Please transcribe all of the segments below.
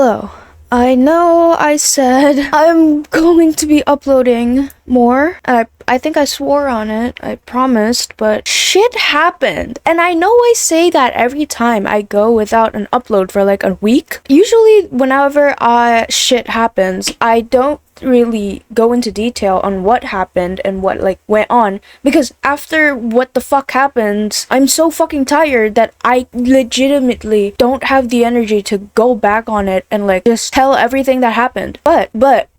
Hello. I know I said I'm going to be uploading more. I think I swore on it. I promised, but shit happened. And I know I say that every time I go without an upload for like a week. Usually whenever shit happens, I don't really go into detail on what happened and what like went on, because after what the fuck happens, I'm so fucking tired that I legitimately don't have the energy to go back on it and like just tell everything that happened. But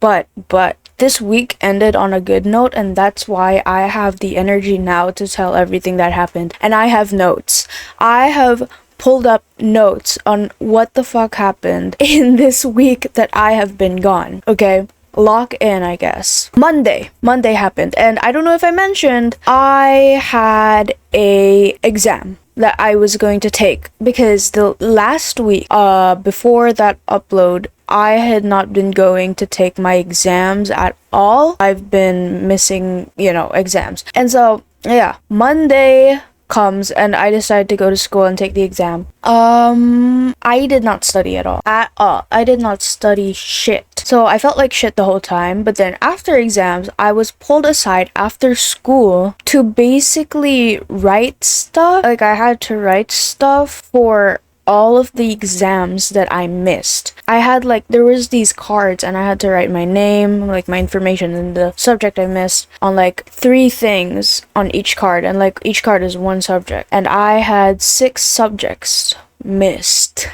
this week ended on a good note, and that's why I have the energy now to tell everything that happened. And I have notes. I have pulled up notes on what the fuck happened in this week that I have been gone. Okay? Lock in, I guess. Monday happened, and I don't know if I mentioned, I had a exam that I was going to take, because the last week before that upload, I had not been going to take my exams at all. I've been missing, exams. And so, yeah, Monday comes and I decide to go to school and take the exam. I did not study at all. I did not study shit. So I felt like shit the whole time. But then after exams, I was pulled aside after school to basically write stuff. Like, I had to write stuff for all of the exams that I missed. There was these cards and I had to write my name, like my information and the subject I missed on like 3 things on each card, and like each card is 1 subject. And I had 6 subjects missed.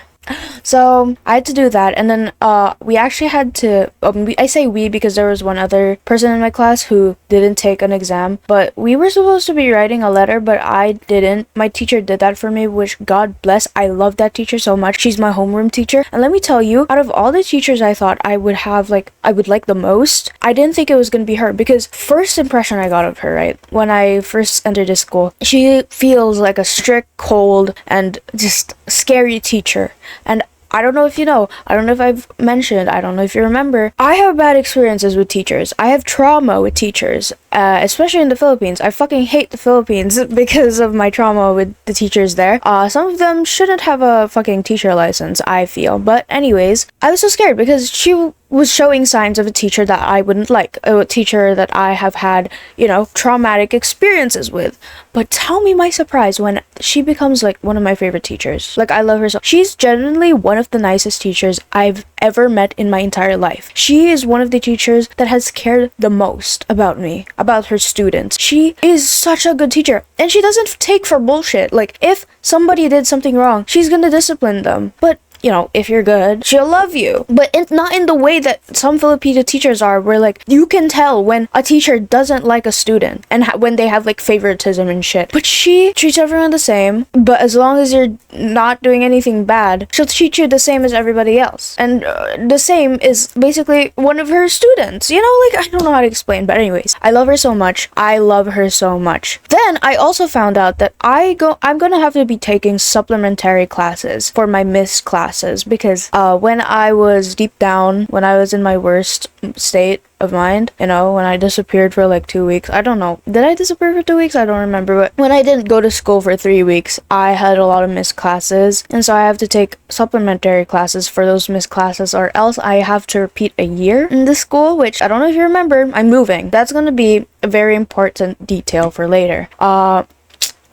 So I had to do that, and then we actually had to, I say we because there was one other person in my class who didn't take an exam, but we were supposed to be writing a letter, but I didn't. My teacher did that for me, which God bless. I love that teacher so much. She's my homeroom teacher, and let me tell you, out of all the teachers I thought I would like the most, I didn't think it was going to be her, because first impression I got of her, right, when I first entered this school, she feels like a strict, cold, and just scary teacher. And I don't know if you know, I don't know if I've mentioned, I don't know if you remember, I have bad experiences with teachers. I have trauma with teachers, especially in the Philippines. I fucking hate the Philippines because of my trauma with the teachers there. Some of them shouldn't have a fucking teacher license, I feel. But anyways, I was so scared because she was showing signs of a teacher that I wouldn't like, a teacher that I have had, traumatic experiences with. But tell me my surprise when she becomes like one of my favorite teachers. Like, I love her so. She's genuinely one of the nicest teachers I've ever met in my entire life. She is one of the teachers that has cared the most about me, about her students. She is such a good teacher, and she doesn't take for bullshit. Like, if somebody did something wrong, she's gonna discipline them. But if you're good, she'll love you. But not in the way that some Filipino teachers are, where like you can tell when a teacher doesn't like a student and when they have like favoritism and shit. But she treats everyone the same, but as long as you're not doing anything bad, she'll treat you the same as everybody else. And the same is basically one of her students. I don't know how to explain, but anyways, I love her so much. I love her so much. Then I also found out that I'm gonna have to be taking supplementary classes for my missed classes, because when I was deep down, when I was in my worst state of mind, when I disappeared for like 2 weeks, I don't know, did I disappear for 2 weeks? I don't remember. But when I didn't go to school for 3 weeks, I had a lot of missed classes, and so I have to take supplementary classes for those missed classes, or else I have to repeat a year in the school, which I don't know if you remember, I'm moving. That's gonna be a very important detail for later.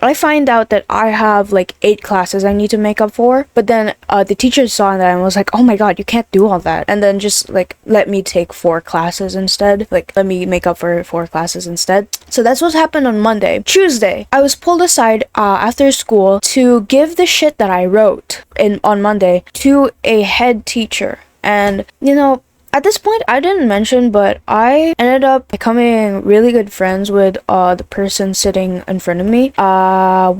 I find out that I have like 8 classes I need to make up for, but then the teacher saw that and was like, oh my god, you can't do all that, and then just like let me take 4 classes instead, like let me make up for 4 classes instead. So that's what happened on Monday. Tuesday, I was pulled aside after school to give the shit that I wrote on Monday to a head teacher, and at this point, I didn't mention, but I ended up becoming really good friends with the person sitting in front of me.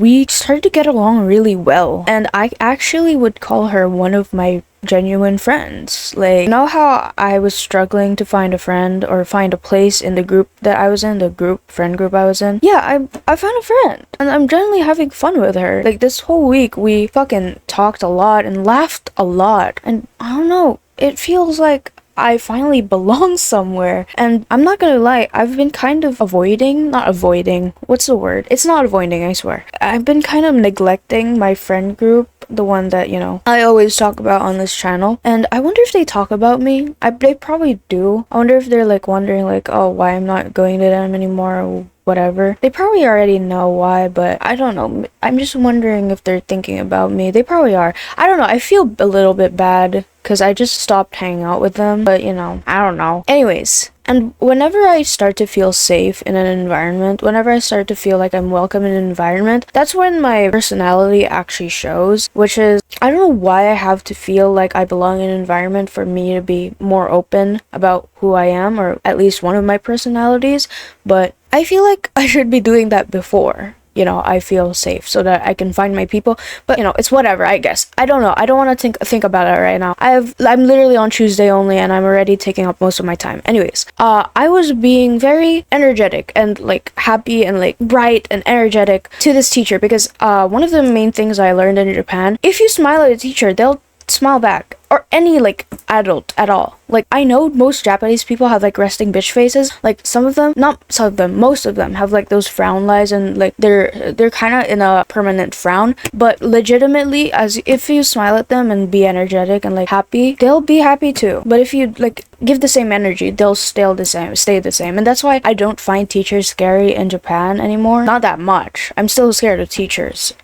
We started to get along really well, and I actually would call her one of my genuine friends. Like, how I was struggling to find a friend or find a place in the group that I was in, the friend group I was in? Yeah, I found a friend, and I'm generally having fun with her. Like, this whole week, we fucking talked a lot and laughed a lot, and I don't know, it feels like I finally belong somewhere. And I'm not gonna lie, I've been kind of not avoiding, what's the word? It's not avoiding, I swear. I've been kind of neglecting my friend group, the one that, I always talk about on this channel. And I wonder if they talk about me. They probably do. I wonder if they're like wondering like, oh, why I'm not going to them anymore or whatever. They probably already know why, but I don't know. I'm just wondering if they're thinking about me. They probably are. I don't know. I feel a little bit bad because I just stopped hanging out with them, but I don't know. Anyways, and whenever I start to feel safe in an environment, whenever I start to feel like I'm welcome in an environment, that's when my personality actually shows, which is, I don't know why I have to feel like I belong in an environment for me to be more open about who I am, or at least one of my personalities, but I feel like I should be doing that before I feel safe so that I can find my people. But it's whatever, I guess. I don't know. I don't want to think about it right now. I'm literally on Tuesday only, and I'm already taking up most of my time. Anyways, I was being very energetic and like happy and like bright and energetic to this teacher because one of the main things I learned in Japan, if you smile at a teacher, they'll smile back, or any like adult at all. Like, I know most Japanese people have like resting bitch faces. Like most of them have like those frown lines, and like they're kind of in a permanent frown. But legitimately, as if you smile at them and be energetic and like happy, they'll be happy too. But if you like give the same energy, they'll stay the same. And that's why I don't find teachers scary in Japan anymore. Not that much. I'm still scared of teachers.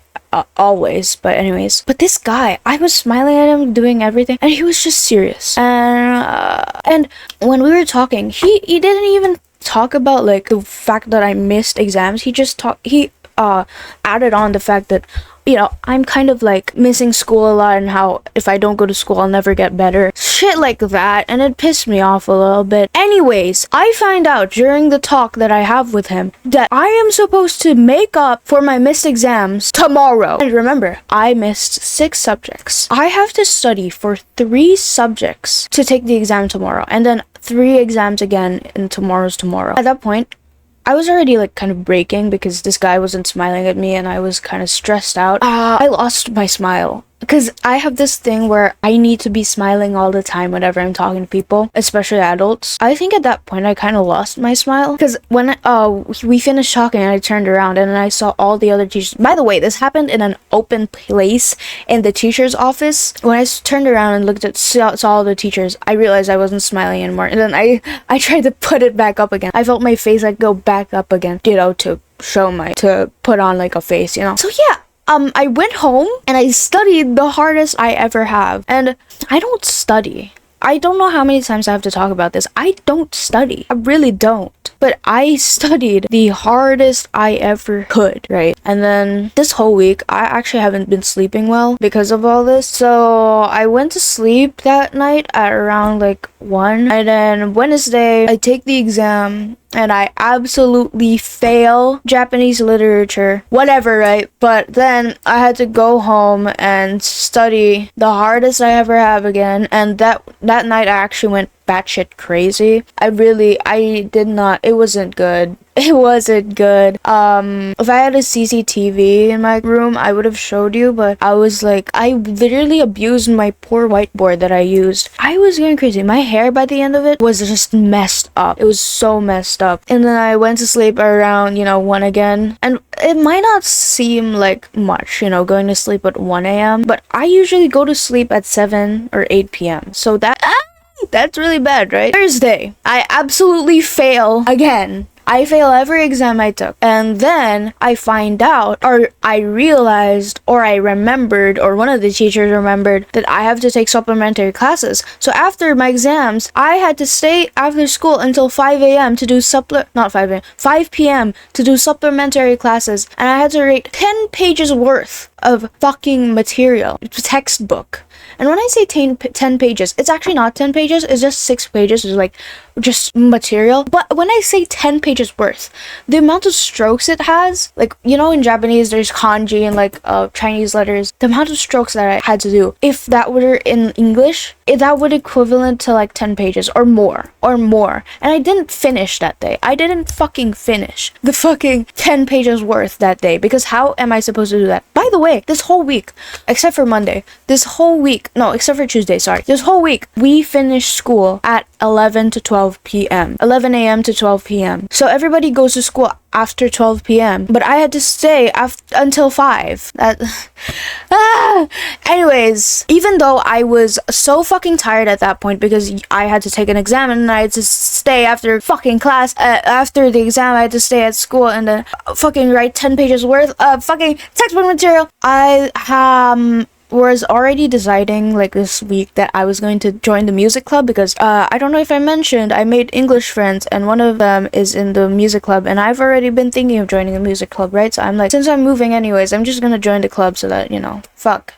Always, but anyways, but this guy, I was smiling at him, doing everything, and he was just serious. And when we were talking, he didn't even talk about like the fact that I missed exams. He added on the fact that I'm kind of like missing school a lot, and how if I don't go to school I'll never get better, shit like that, and it pissed me off a little bit. Anyways, I find out during the talk that I have with him that I am supposed to make up for my missed exams tomorrow. And remember, I missed 6 subjects. I have to study for 3 subjects to take the exam tomorrow, and then 3 exams again in tomorrow. At that point, I was already like kind of breaking because this guy wasn't smiling at me, and I was kind of stressed out. I lost my smile because I have this thing where I need to be smiling all the time whenever I'm talking to people, especially adults. I think at that point I kind of lost my smile because when we finished talking, I turned around and I saw all the other teachers. By the way, this happened in an open place in the teacher's office. When I turned around and looked at saw all the teachers, I realized I wasn't smiling anymore, and then I tried to put it back up again. I felt my face like go back up again, to put on like a face, So yeah. I went home and I studied the hardest I ever have. And I don't study. I don't know how many times I have to talk about this. I don't study. I really don't. But I studied the hardest I ever could, right? And then this whole week, I actually haven't been sleeping well because of all this. So I went to sleep that night at around like 1. And then Wednesday, I take the exam and I absolutely fail Japanese literature, whatever, right? But then I had to go home and study the hardest I ever have again, and that night I actually went batshit crazy. It wasn't good. It wasn't good. If I had a CCTV in my room, I would have showed you, but I literally abused my poor whiteboard that I used. I was going crazy. My hair by the end of it was just messed up. It was so messed up. And then I went to sleep around, 1 again. And it might not seem like much, going to sleep at 1 a.m., but I usually go to sleep at 7 or 8 p.m. So that's really bad, right? Thursday, I absolutely fail again. I fail every exam I took. And then I find out, or I realized, or I remembered, or one of the teachers remembered that I have to take supplementary classes. So after my exams, I had to stay after school until 5 a.m. to do 5 p.m. to do supplementary classes. And I had to read 10 pages worth of fucking material, textbook. And when I say 10 pages, it's actually not 10 pages, it's just 6 pages, it's like just material. But when I say 10 pages worth, the amount of strokes it has, like, in Japanese there's kanji and like Chinese letters, the amount of strokes that I had to do, if that were in English, that would equivalent to like 10 pages or more. And I didn't finish that day. I didn't fucking finish the fucking 10 pages worth that day, because how am I supposed to do that? By the way, this whole week, except for Monday, this whole week week, no, except for Tuesday, sorry. This whole week, we finished school at 11 to 12 p.m. 11 a.m. to 12 p.m. So everybody goes to school after 12 p.m. But I had to stay until 5. Anyways, even though I was so fucking tired at that point because I had to take an exam and I had to stay after fucking class, after the exam I had to stay at school and then fucking write 10 pages worth of fucking textbook material. I was already deciding like this week that I was going to join the music club because I don't know if I mentioned I made English friends and one of them is in the music club and I've already been thinking of joining the music club, right? So I'm like, since I'm moving anyways, I'm just gonna join the club so that, you know, fuck.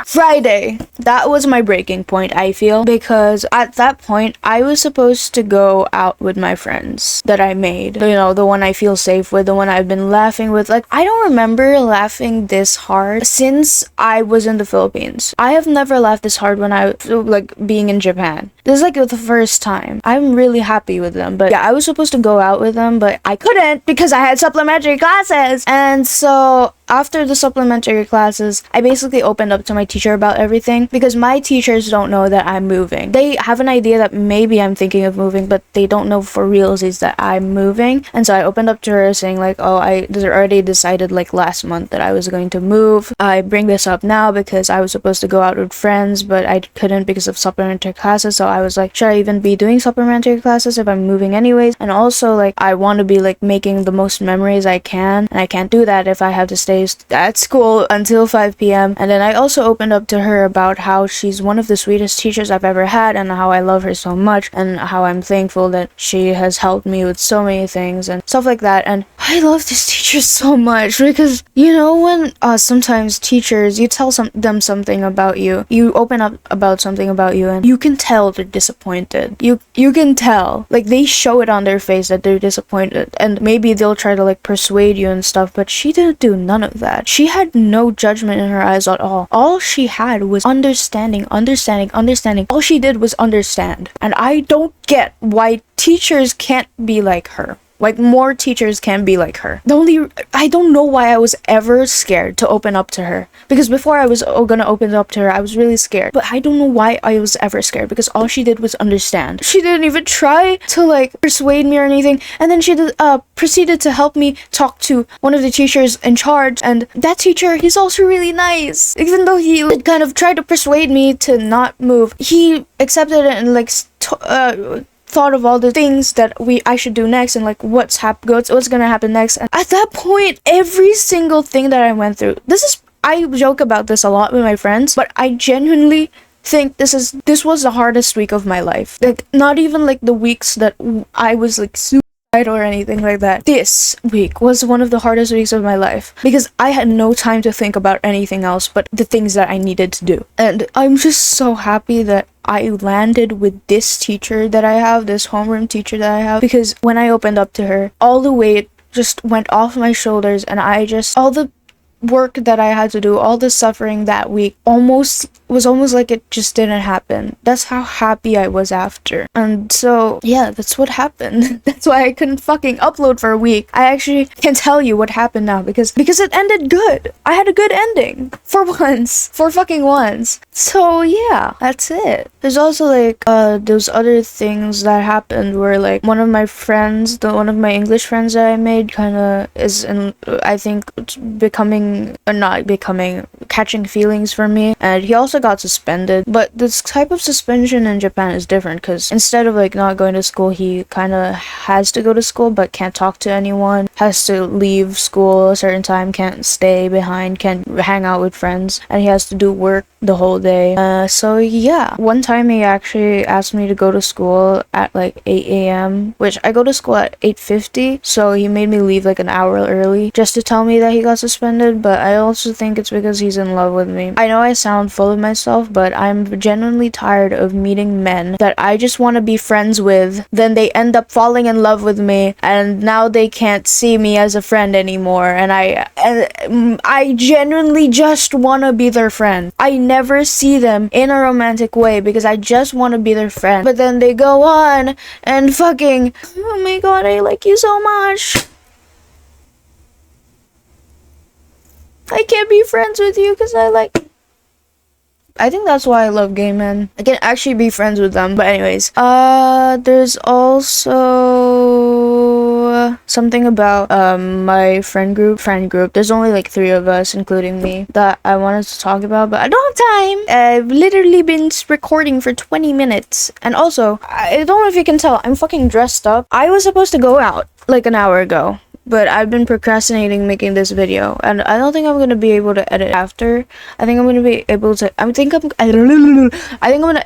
Friday. That was my breaking point, I feel, because at that point I was supposed to go out with my friends that I made, you know, the one I feel safe with, the one I've been laughing with. Like, I don't remember laughing this hard since I was in the Philippines. I have never laughed this hard when I like being in Japan. This is like the first time. I'm really happy with them, but yeah, I was supposed to go out with them, but I couldn't because I had supplementary classes. And so after the supplementary classes, I basically opened up to my teacher about everything because my teachers don't know that I'm moving. They have an idea that maybe I'm thinking of moving, but they don't know for realsies that I'm moving. And so I opened up to her saying like, oh, I already decided like last month that I was going to move. I bring this up now because I was supposed to go out with friends, but I couldn't because of supplementary classes. So I was like, should I even be doing supplementary classes if I'm moving anyways? And also like, I want to be like making the most memories I can, and I can't do that if I have to stay at school until 5 p.m. And then I also opened up to her about how she's one of the sweetest teachers I've ever had and how I love her so much and how I'm thankful that she has helped me with so many things and stuff like that. And I love this teacher so much because, you know, when sometimes teachers, you tell them something about you, you open up about something about you and you can tell they're disappointed. You can tell, like, they show it on their face that they're disappointed, and maybe they'll try to like persuade you and stuff, but she didn't do none of that. She had no judgment in her eyes at all. All she had was understanding. All she did was understand. And I don't get why teachers can't be like her. Like, more teachers can be like her. I don't know why I was ever scared to open up to her. Because before I was gonna open up to her, I was really scared. But I don't know why I was ever scared, because all she did was understand. She didn't even try to, like, persuade me or anything. And then she proceeded to help me talk to one of the teachers in charge. And that teacher, he's also really nice. Even though he kind of tried to persuade me to not move, he accepted it and, like, thought of all the things that I should do next and like what's gonna happen next. And at that point, every single thing that I went through, I joke about this a lot with my friends, but I genuinely think this was the hardest week of my life. Like, not even like the weeks that I was like suicidal or anything like that. This week was one of the hardest weeks of my life because I had no time to think about anything else but the things that I needed to do. And I'm just so happy that I landed with this teacher that I have, this homeroom teacher that I have, because when I opened up to her, all the weight just went off my shoulders, and all the work that I had to do, all the suffering that week was almost like it just didn't happen. That's how happy I was after. And so yeah, that's what happened. That's why I couldn't fucking upload for a week. I actually can tell you what happened now because it ended good. I had a good ending for fucking once. So yeah, that's it. There's also like those other things that happened where like one of my English friends that I made kind of is I think catching feelings for me, and he also got suspended. But this type of suspension in Japan is different because instead of like not going to school, he kind of has to go to school but can't talk to anyone, has to leave school a certain time, can't stay behind, can't hang out with friends, and he has to do work the whole day. So yeah, one time he actually asked me to go to school at like 8 a.m, which I go to school at 8:50, so he made me leave like an hour early just to tell me that he got suspended. But I also think it's because he's in love with me. I know I sound full of myself, but I'm genuinely tired of meeting men that I just want to be friends with, then they end up falling in love with me, and now they can't see me as a friend anymore, and I genuinely just want to be their friend. I never see them in a romantic way because I just want to be their friend, but then they go on and fucking, oh my god, I like you so much, I can't be friends with you because I like I think that's why I love Gay Men. I can actually be friends with them. But anyways, there's also something about my friend group. There's only like 3 of us, including me, that I wanted to talk about, but I don't have time. I've literally been recording for 20 minutes. And also, I don't know if you can tell, I'm fucking dressed up. I was supposed to go out like an hour ago, but I've been procrastinating making this video, and I don't think I'm gonna be able to edit after. I think I'm gonna be able to. I think I'm gonna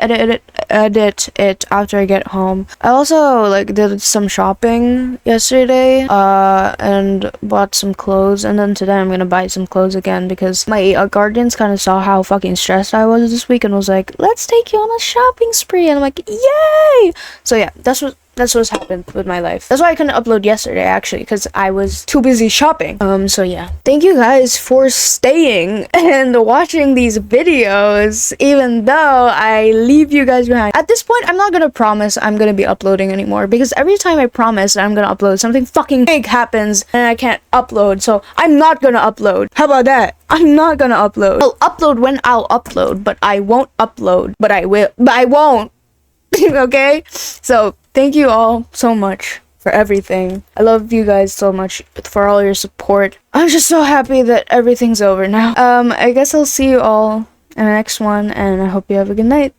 edit it after I get home. I also like did some shopping yesterday, and bought some clothes, and then today I'm gonna buy some clothes again because my guardians kind of saw how fucking stressed I was this week and was like, "Let's take you on a shopping spree," and I'm like, "Yay!" So yeah, that's what's happened with my life. That's why I couldn't upload yesterday, actually, because I was too busy shopping. So yeah. Thank you guys for staying and watching these videos, even though I leave you guys behind. At this point, I'm not gonna promise I'm gonna be uploading anymore, because every time I promise that I'm gonna upload, something fucking big happens and I can't upload, so I'm not gonna upload. How about that? I'm not gonna upload. I'll upload when I'll upload, but I won't upload. But I will. But I won't. Okay? So, thank you all so much for everything. I love you guys so much for all your support. I'm just so happy that everything's over now. I guess I'll see you all in the next one, and I hope you have a good night.